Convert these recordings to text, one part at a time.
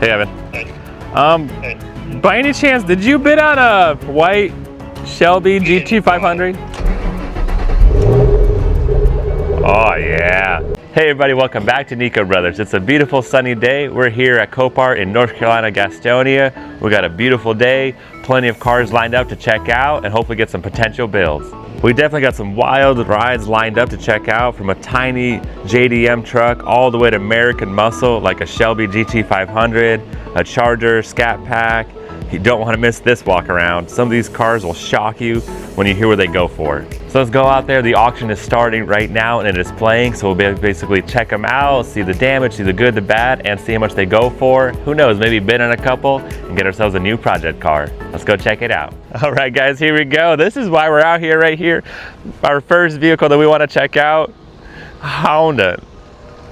Hey, Evan. Hey. By any chance, did you bid on a white Shelby GT500? Oh yeah. Hey everybody, welcome back to Nico Brothers. It's a beautiful sunny day. We're here at Copart in North Carolina, Gastonia. We got a beautiful day, plenty of cars lined up to check out and hopefully get some potential builds. We definitely got some wild rides lined up to check out, from a tiny JDM truck all the way to American muscle like a Shelby GT500, a Charger, Scat Pack. You don't want to miss this walk around. Some of these cars will shock you when you hear what they go for. So let's go out there. The auction is starting right now and it is playing. So we'll basically check them out, see the damage, see the good, the bad, and see how much they go for. Who knows, maybe bid on a couple and get ourselves a new project car. Let's go check it out. All right guys, here we go. This is why we're out here right here. Our first vehicle that we want to check out, Honda.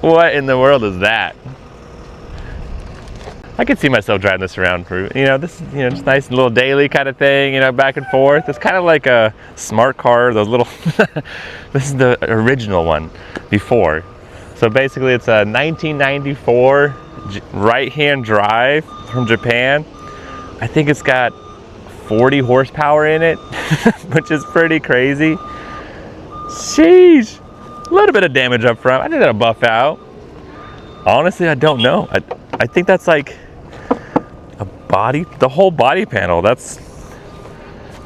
What in the world is that? I could see myself driving this around for, this, just nice little daily kind of thing, back and forth. It's kind of like a smart car, those little, this is the original one before. So basically it's a 1994 right-hand drive from Japan. I think it's got 40 horsepower in it, which is pretty crazy. Sheesh, a little bit of damage up front. I think that'll buff out. Honestly, I don't know. I think that's like a body, the whole body panel. That's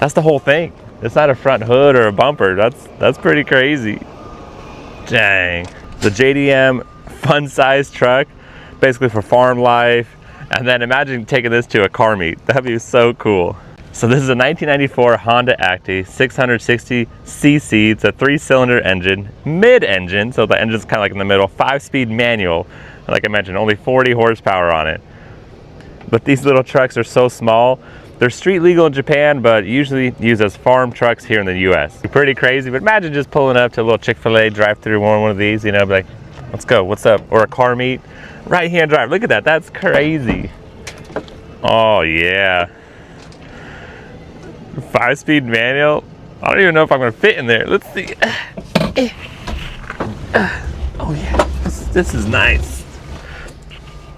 the whole thing. It's not a front hood or a bumper. That's pretty crazy. Dang. The JDM fun size truck, basically for farm life. And then imagine taking this to a car meet. That'd be so cool. So this is a 1994 Honda Acty, 660 cc. It's a 3-cylinder engine, mid-engine, so the engine's kind of like in the middle, 5-speed manual. Like I mentioned, only 40 horsepower on it. But these little trucks are so small. They're street legal in Japan, but usually used as farm trucks here in the US. Pretty crazy, but imagine just pulling up to a little Chick-fil-A drive-through one of these, be like, let's go, what's up? Or a car meet, right-hand drive. Look at that, that's crazy. Oh yeah. 5-speed manual. I don't even know if I'm gonna fit in there. Let's see. Oh yeah, this is nice.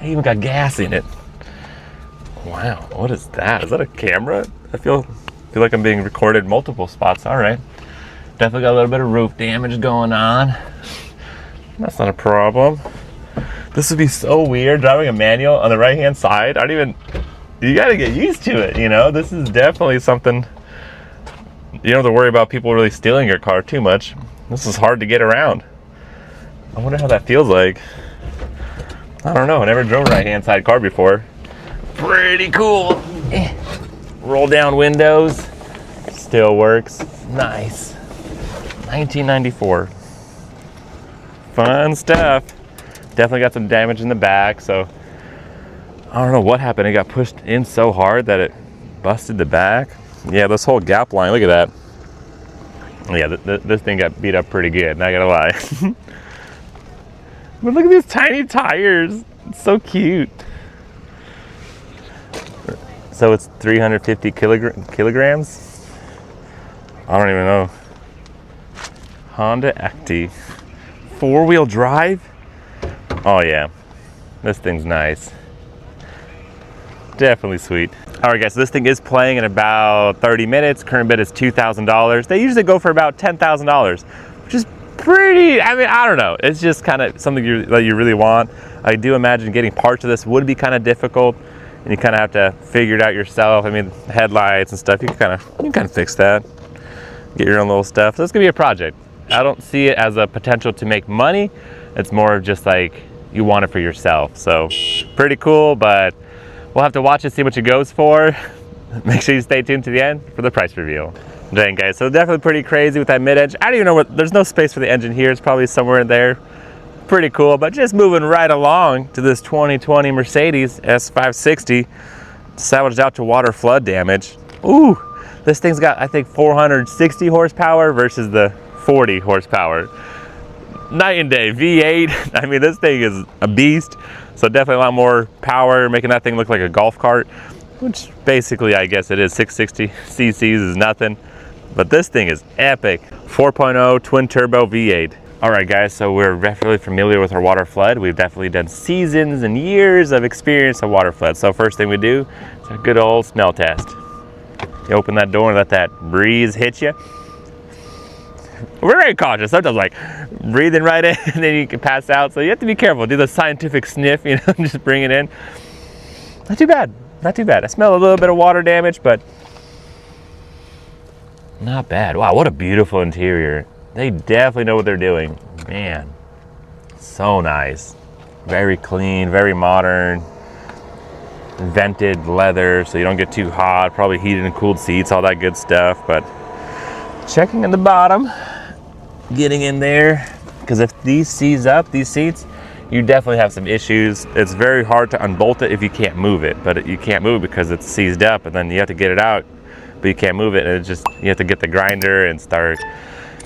I even got gas in it. Wow, what is that? Is that a camera? I feel like I'm being recorded multiple spots. All right. Definitely got a little bit of roof damage going on. That's not a problem. This would be so weird driving a manual on the right-hand side. You gotta get used to it, This is definitely something, you don't have to worry about people really stealing your car too much. This is hard to get around. I wonder how that feels like. I don't know, I never drove a right-hand side car before. Pretty cool. Roll down windows, still works. Nice. 1994. Fun stuff. Definitely got some damage in the back, so I don't know what happened. It got pushed in so hard that it busted the back. Yeah, this whole gap line, look at that. Yeah, this thing got beat up pretty good, not gonna lie. But look at these tiny tires. It's so cute. So it's 350 kilograms? I don't even know. Honda Acty. 4-wheel drive? Oh yeah, this thing's nice. Definitely sweet. All right guys, so this thing is playing in about 30 minutes. Current bid is $2,000. They usually go for about $10,000, which is pretty, I don't know. It's just kind of something that you really want. I do imagine getting parts of this would be kind of difficult, and you kind of have to figure it out yourself. Headlights and stuff, you can kind of fix that. Get your own little stuff. So it's gonna be a project. I don't see it as a potential to make money. It's more of just like you want it for yourself. So pretty cool, but we'll have to watch and see what it goes for. Make sure you stay tuned to the end for the price reveal. Dang guys, so definitely pretty crazy with that mid-engine. I don't even know there's no space for the engine here. It's probably somewhere in there. Pretty cool, but just moving right along to this 2020 Mercedes S560, salvaged out to water flood damage. Ooh, this thing's got, I think, 460 horsepower versus the 40 horsepower. Night and day, V8. This thing is a beast. So definitely a lot more power, making that thing look like a golf cart, which basically I guess it is. 660 cc's is nothing, but this thing is epic. 4.0 twin turbo V8. All right, guys, so we're definitely familiar with our water flood. We've definitely done seasons and years of experience of water flood. So first thing we do is a good old smell test. You open that door and let that breeze hit you. We're very cautious. Sometimes like breathing right in and then you can pass out. So you have to be careful. Do the scientific sniff, you know, just bring it in. Not too bad, not too bad. I smell a little bit of water damage, but not bad. Wow, what a beautiful interior. They definitely know what they're doing. Man, so nice. Very clean, very modern. Vented leather so you don't get too hot. Probably heated and cooled seats, all that good stuff. But checking in the bottom, getting in there, because if these seize up, these seats, you definitely have some issues. It's very hard to unbolt it if you can't move it, but you can't move it because it's seized up, and then you have to get it out, but you can't move it, and you have to get the grinder and start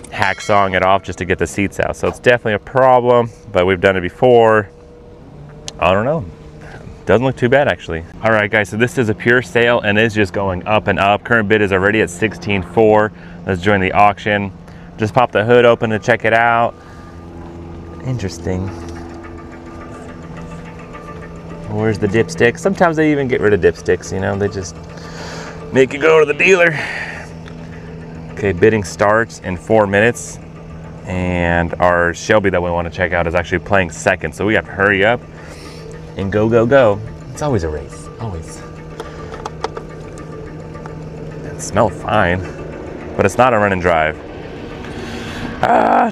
hacksawing it off just to get the seats out. So it's definitely a problem, but we've done it before. I don't know. Doesn't look too bad, actually. All right, guys, so this is a pure sale and it's just going up and up. Current bid is already at $16,400. Let's join the auction. Just pop the hood open to check it out. Interesting. Where's the dipstick? Sometimes they even get rid of dipsticks, you know, they just make you go to the dealer. Okay, bidding starts in 4 minutes. And our Shelby that we want to check out is actually playing second. So we have to hurry up and go, go, go. It's always a race, always. It smells fine, but it's not a run and drive.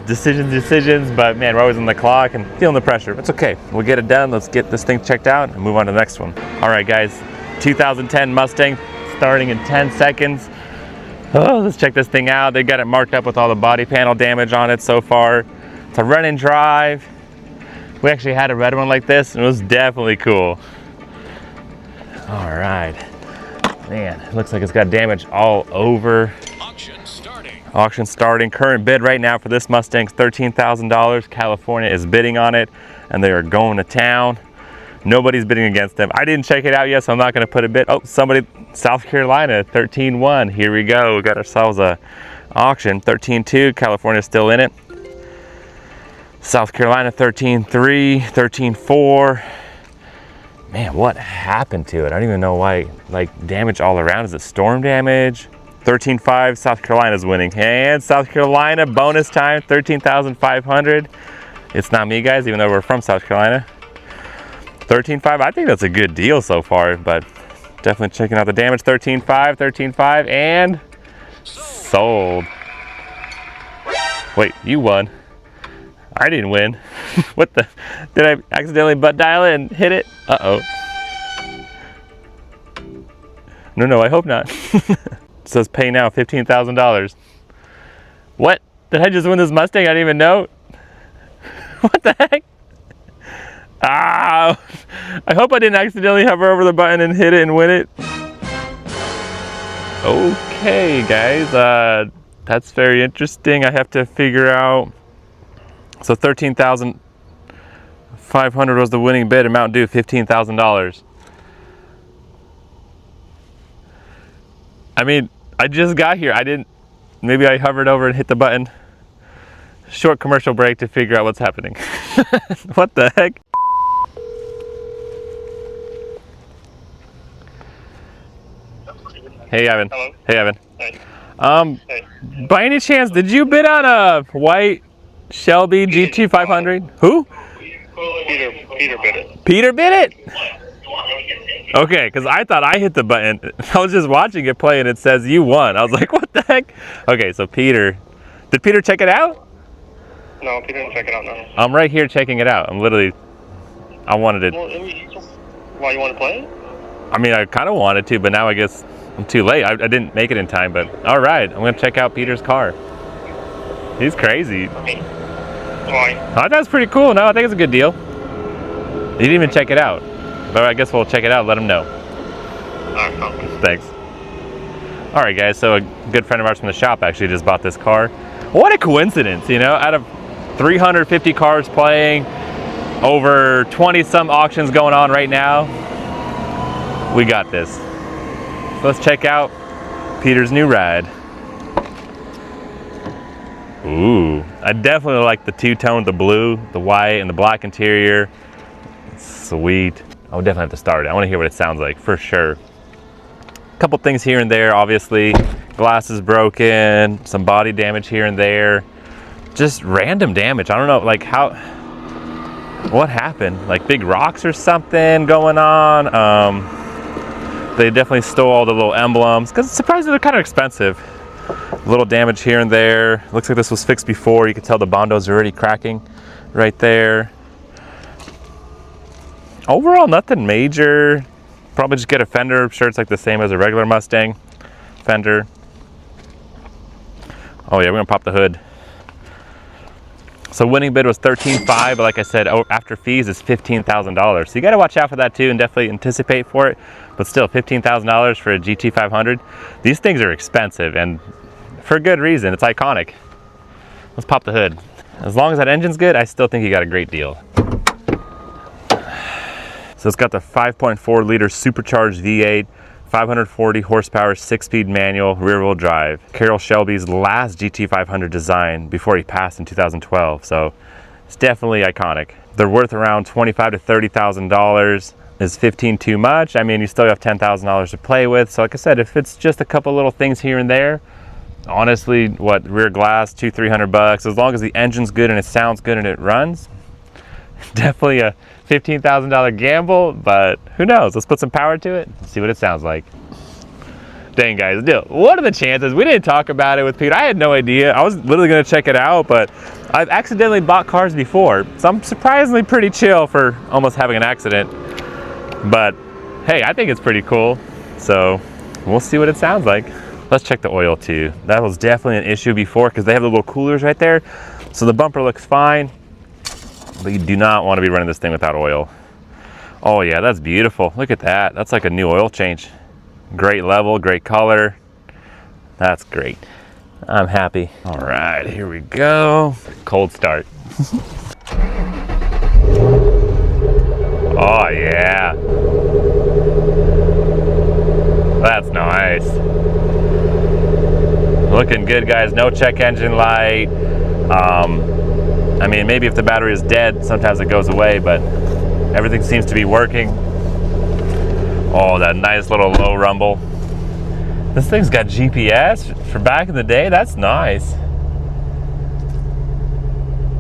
Decisions, but man, we're always on the clock and feeling the pressure. It's okay, we'll get it done. Let's get this thing checked out and move on to the next one. All right, guys, 2010 Mustang starting in 10 seconds. Oh, let's check this thing out. They got it marked up with all the body panel damage on it so far. It's a run and drive. We actually had a red one like this and it was definitely cool. All right, man, it looks like it's got damage all over. Auction starting. Current bid right now for this Mustang is $13,000. California is bidding on it and they are going to town. Nobody's bidding against them. I didn't check it out yet, so I'm not going to put a bid. Oh, somebody, South Carolina, 13-1. Here we go. We got ourselves a auction. 13-2. California's still in it. South Carolina 13-3, 13-4. Man, what happened to it? I don't even know why. Like, damage all around. Is it storm damage? 13-5. South Carolina's winning. And South Carolina bonus time 13,500. It's not me, guys, even though we're from South Carolina. 13-5. I think that's a good deal so far, but definitely checking out the damage. 13-5, 13-5, and sold. Wait, you won. I didn't win. What the? Did I accidentally butt dial it and hit it? Uh-oh. No, I hope not. It says pay now, $15,000. What? Did I just win this Mustang? I didn't even know. What the heck? Ah! I hope I didn't accidentally hover over the button and hit it and win it. Okay, guys. That's very interesting. I have to figure out. So 13,500 was the winning bid. Amount due $15,000. I mean, I just got here. Maybe I hovered over and hit the button. Short commercial break to figure out what's happening. What the heck? Hey, Evan. Hello. Hey, Evan. Hey. Hey. By any chance, did you bid on a white Shelby GT500? Who? Peter bid it. Peter bid it? Okay, because I thought I hit the button. I was just watching it play and it says you won. I was like, what the heck? Okay, so Peter. Did Peter check it out? No, Peter didn't check it out, no. I'm right here checking it out. I wanted it. Well, why, you want to play it? I mean, I kind of wanted to, but now I guess I'm too late. I didn't make it in time, but all right. I'm going to check out Peter's car. He's crazy. Why? I thought it was pretty cool. No, I think it's a good deal. He didn't even check it out. But I guess we'll check it out and let him know. Alright, Thanks. All right, guys. So a good friend of ours from the shop actually just bought this car. What a coincidence, you know? Out of 350 cars playing, over 20-some auctions going on right now, we got this. So let's check out Peter's new ride. Ooh, I definitely like the two-tone, the blue, the white, and the black interior. Sweet. I would definitely have to start it. I want to hear what it sounds like for sure. A couple things here and there, obviously. Glass is broken, some body damage here and there. Just random damage. I don't know, like what happened? Like big rocks or something going on? They definitely stole all the little emblems because surprisingly they're kind of expensive. A little damage here and there. Looks like this was fixed before. You can tell the bondo's already cracking right there. Overall, nothing major. Probably just get a fender. I'm sure it's like the same as a regular Mustang fender. Oh yeah, we're gonna pop the hood. So winning bid was $13,500, but like I said, after fees is $15,000. So you gotta watch out for that too and definitely anticipate for it. But still, $15,000 for a GT500. These things are expensive and for a good reason. It's iconic. Let's pop the hood. As long as that engine's good, I still think you got a great deal. So it's got the 5.4 liter supercharged V8, 540 horsepower, 6-speed manual, rear-wheel drive. Carroll Shelby's last GT500 design before he passed in 2012. So it's definitely iconic. They're worth around $25,000 to $30,000. Is $15,000 too much? I mean, you still have $10,000 to play with. So like I said, if it's just a couple little things here and there, honestly, what, rear glass, $200-300, as long as the engine's good and it sounds good and it runs, definitely a $15,000 gamble, but who knows? Let's put some power to it and see what it sounds like. Dang guys, what are the chances? We didn't talk about it with Peter. I had no idea. I was literally gonna check it out, but I've accidentally bought cars before, so I'm surprisingly pretty chill for almost having an accident. But hey, I think it's pretty cool, so we'll see what it sounds like. Let's check the oil too. That was definitely an issue before because they have the little coolers right there. So the bumper looks fine, but you do not want to be running this thing without oil. Oh yeah, that's beautiful. Look at that. That's like a new oil change. Great level, great color. That's great. I'm happy. All right, here we go. Cold start. Oh yeah. That's nice. Looking good, guys. No check engine light. I mean, maybe if the battery is dead, sometimes it goes away, but everything seems to be working. Oh, that nice little low rumble. This thing's got GPS for back in the day. That's nice.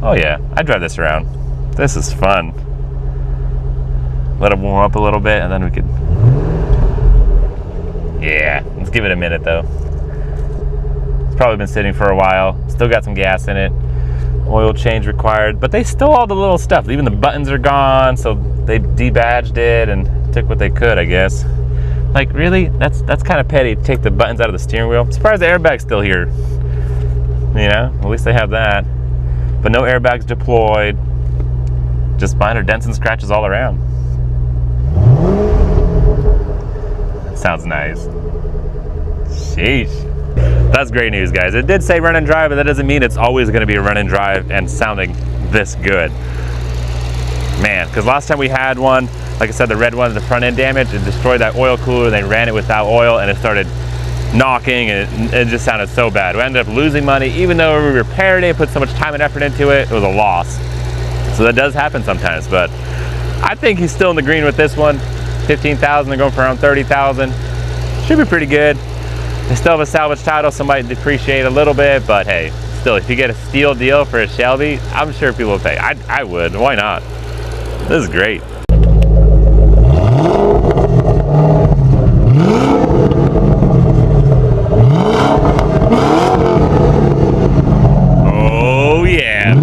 Oh yeah, I drive this around. This is fun. Let it warm up a little bit and then we could, yeah, let's give it a minute though. It's probably been sitting for a while. Still got some gas in it. Oil change required, but they stole all the little stuff. Even the buttons are gone, so they debadged it and took what they could, I guess. Like really, that's kind of petty to take the buttons out of the steering wheel. I'm surprised the airbag's still here. You know, at least they have that. But no airbags deployed. Just minor dents and scratches all around. That sounds nice. Sheesh. That's great news, guys. It did say run and drive, but that doesn't mean it's always going to be a run and drive and sounding this good. Man, because last time we had one, like I said, the red one, the front end damage, it destroyed that oil cooler. They ran it without oil and it started knocking and it just sounded so bad. We ended up losing money, even though we repaired it, put so much time and effort into it, it was a loss. So that does happen sometimes, but I think he's still in the green with this one. 15,000, they're going for around 30,000. Should be pretty good. They still have a salvage title, so might depreciate a little bit, but hey, still, if you get a steal deal for a Shelby, I'm sure people will pay. I would, why not? This is great. Oh yeah.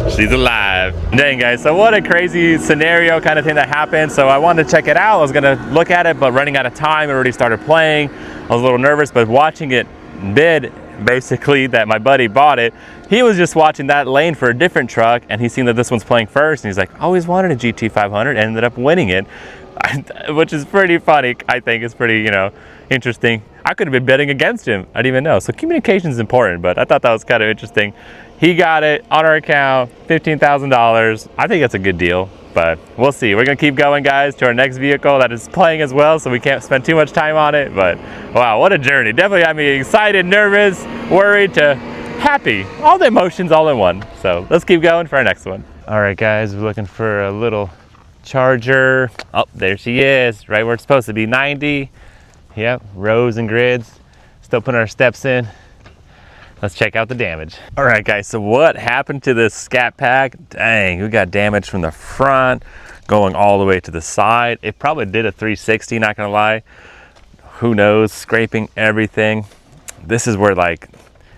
She's alive. Dang guys, so what a crazy scenario kind of thing that happened. So I wanted to check it out. I was gonna look at it, but running out of time, it already started playing. I was a little nervous, but watching it bid, basically, that my buddy bought it, he was just watching that lane for a different truck and he's seen that this one's playing first and he's like, I always wanted a GT500 and ended up winning it. Which is pretty funny. I think it's pretty, you know, interesting. I could have been betting against him. I didn't even know. So communication is important, but I thought that was kind of interesting. He got it on our account, $15,000. I think that's a good deal. But we'll see. We're gonna keep going, guys, to our next vehicle that is playing as well, so we can't spend too much time on it. But wow, what a journey. Definitely got me excited, nervous, worried to happy. All the emotions all in one. So let's keep going for our next one. All right, guys, we're looking for a little charger. Oh, there she is, right where it's supposed to be, 90. Yep, rows and grids. Still putting our steps in. Let's check out the damage. All right, guys, so what happened to this Scat Pack? Dang, we got damage from the front going all the way to the side. It probably did a 360, not gonna lie. Who knows, scraping everything. This is where, like,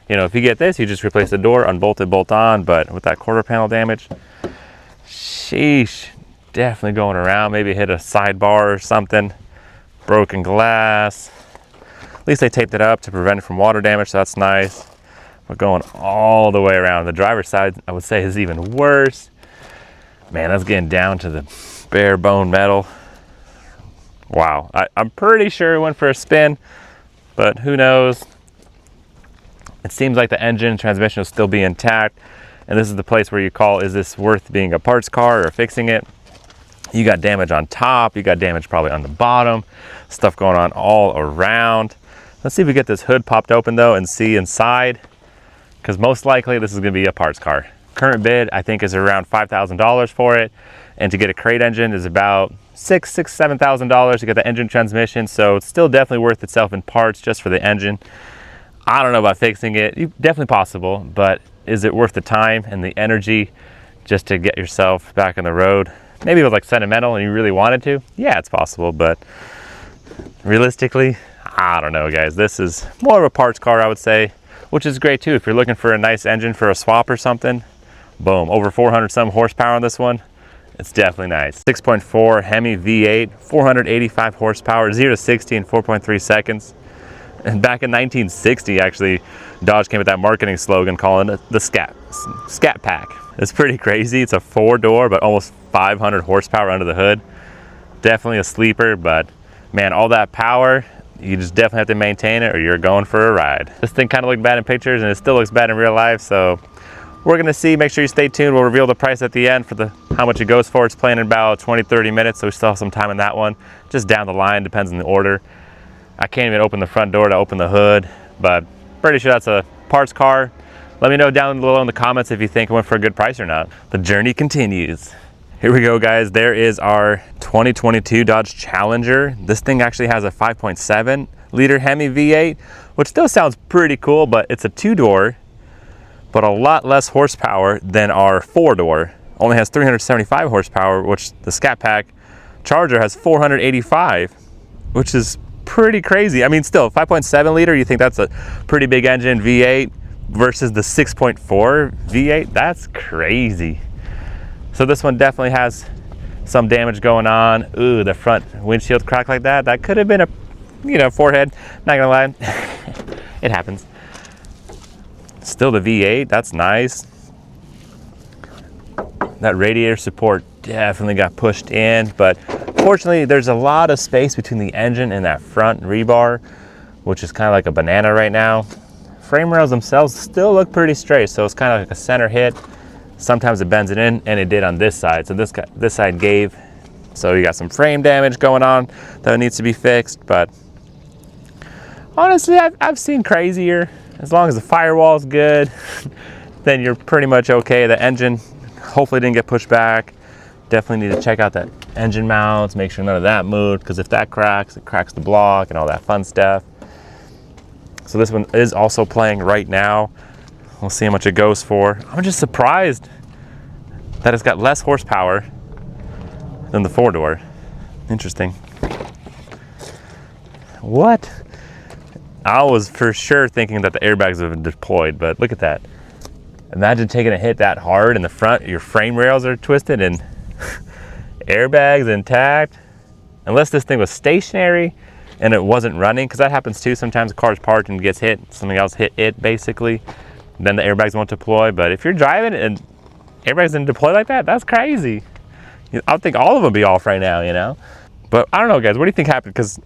you know, if you get this, you just replace the door, unbolt it, bolt on, but with that quarter panel damage, sheesh, definitely going around. Maybe hit a sidebar or something. Broken glass. At least they taped it up to prevent it from water damage, so that's nice. We're going all the way around. The driver's side, I would say, is even worse. Man, that's getting down to the bare bone metal. Wow, I'm pretty sure it went for a spin, but who knows? It seems like the engine and transmission will still be intact, and this is the place where you call, is this worth being a parts car or fixing it? You got damage on top, you got damage probably on the bottom, stuff going on all around. Let's see if we get this hood popped open though and see inside, because most likely this is gonna be a parts car. Current bid, I think, is around $5,000 for it, and to get a crate engine is about $7,000 to get the engine transmission, so it's still definitely worth itself in parts just for the engine. I don't know about fixing it. Definitely possible, but is it worth the time and the energy just to get yourself back on the road? Maybe it was like sentimental and you really wanted to. Yeah, it's possible, but realistically, I don't know, guys. This is more of a parts car, I would say, which is great too. If you're looking for a nice engine for a swap or something, boom, over 400 some horsepower on this one. It's definitely nice. 6.4 Hemi V8, 485 horsepower, 0 to 60 in 4.3 seconds. And back in 1960, actually, Dodge came with that marketing slogan calling it the Scat Pack. It's pretty crazy. It's a 4-door, but almost 500 horsepower under the hood. Definitely a sleeper, but man, all that power, you just definitely have to maintain it or you're going for a ride. This thing kind of looked bad in pictures and it still looks bad in real life, so we're gonna see. Make sure you stay tuned. We'll reveal the price at the end for how much it goes for. It's playing in about 20-30 minutes, so we still have some time in that one. Just down the line, depends on the order. I can't even open the front door to open the hood, but pretty sure that's a parts car. Let me know down below in the comments if you think it went for a good price or not. The journey continues. Here we go, guys. There is our 2022 Dodge Challenger. This thing actually has a 5.7 liter Hemi V8, which still sounds pretty cool, but it's a 2-door, but a lot less horsepower than our 4-door. Only has 375 horsepower, which the Scat Pack Charger has 485, which is pretty crazy. I mean, still 5.7 liter, you think that's a pretty big engine, V8 versus the 6.4 V8. That's crazy. So this one definitely has some damage going on. Ooh, the front windshield crack like that. That could have been a, you know, forehead. Not gonna lie, it happens. Still the V8, that's nice. That radiator support definitely got pushed in, but fortunately there's a lot of space between the engine and that front rebar, which is kind of like a banana right now. Frame rails themselves still look pretty straight, so it's kind of like a center hit. Sometimes it bends it in, and it did on this side. So this side gave. So you got some frame damage going on that needs to be fixed, but honestly, I've seen crazier. As long as the firewall is good, then you're pretty much okay. The engine hopefully didn't get pushed back. Definitely need to check out that engine mounts, make sure none of that moved, because if that cracks, it cracks the block and all that fun stuff. So this one is also playing right now. We'll see how much it goes for. I'm just surprised that it's got less horsepower than the 4-door. Interesting. What? I was for sure thinking that the airbags have been deployed, but look at that. Imagine taking a hit that hard in the front, your frame rails are twisted and airbags intact. Unless this thing was stationary and it wasn't running, because that happens too. Sometimes the car's parked and gets hit, something else hit it basically. Then the airbags won't deploy. But if you're driving and airbags didn't deploy like that, that's crazy. I think all of them would be off right now, you know? But I don't know, guys, what do you think happened? Because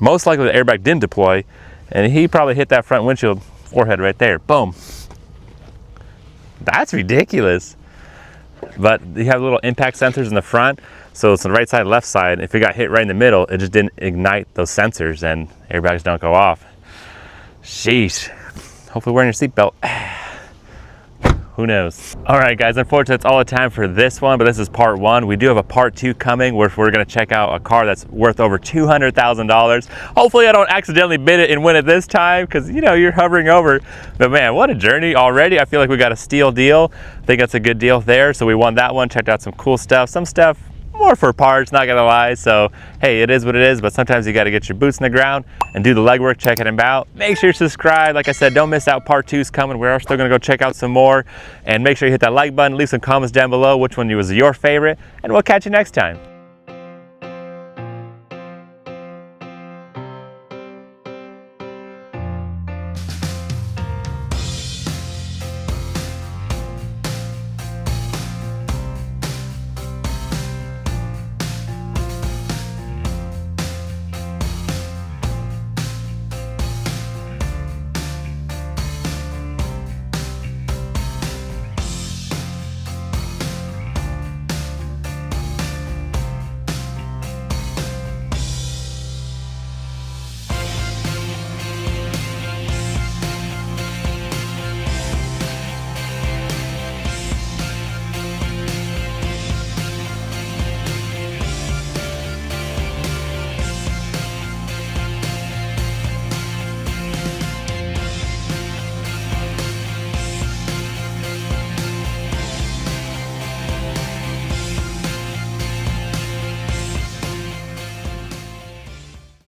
most likely the airbag didn't deploy, and he probably hit that front windshield forehead right there. Boom. That's ridiculous. but you have little impact sensors in the front, so it's on the right side, left side. If it got hit right in the middle, it just didn't ignite those sensors and airbags don't go off. Sheesh. Hopefully wearing your seatbelt. Who knows? All right, guys, unfortunately, that's all the time for this one, but this is part one. We do have a part two coming where we're gonna check out a car that's worth over $200,000. Hopefully I don't accidentally bid it and win it this time, because you know, you're hovering over. But man, what a journey already. I feel like we got a steal deal. I think that's a good deal there. So we won that one, checked out some cool stuff. Some stuff more for parts, not gonna lie. So hey, it is what it is, but sometimes you gotta get your boots in the ground and do the legwork, checking them out. Make sure you subscribe. Like I said, don't miss out. Part two's coming. We are still gonna go check out some more, and make sure you hit that like button, leave some comments down below which one was your favorite, and we'll catch you next time.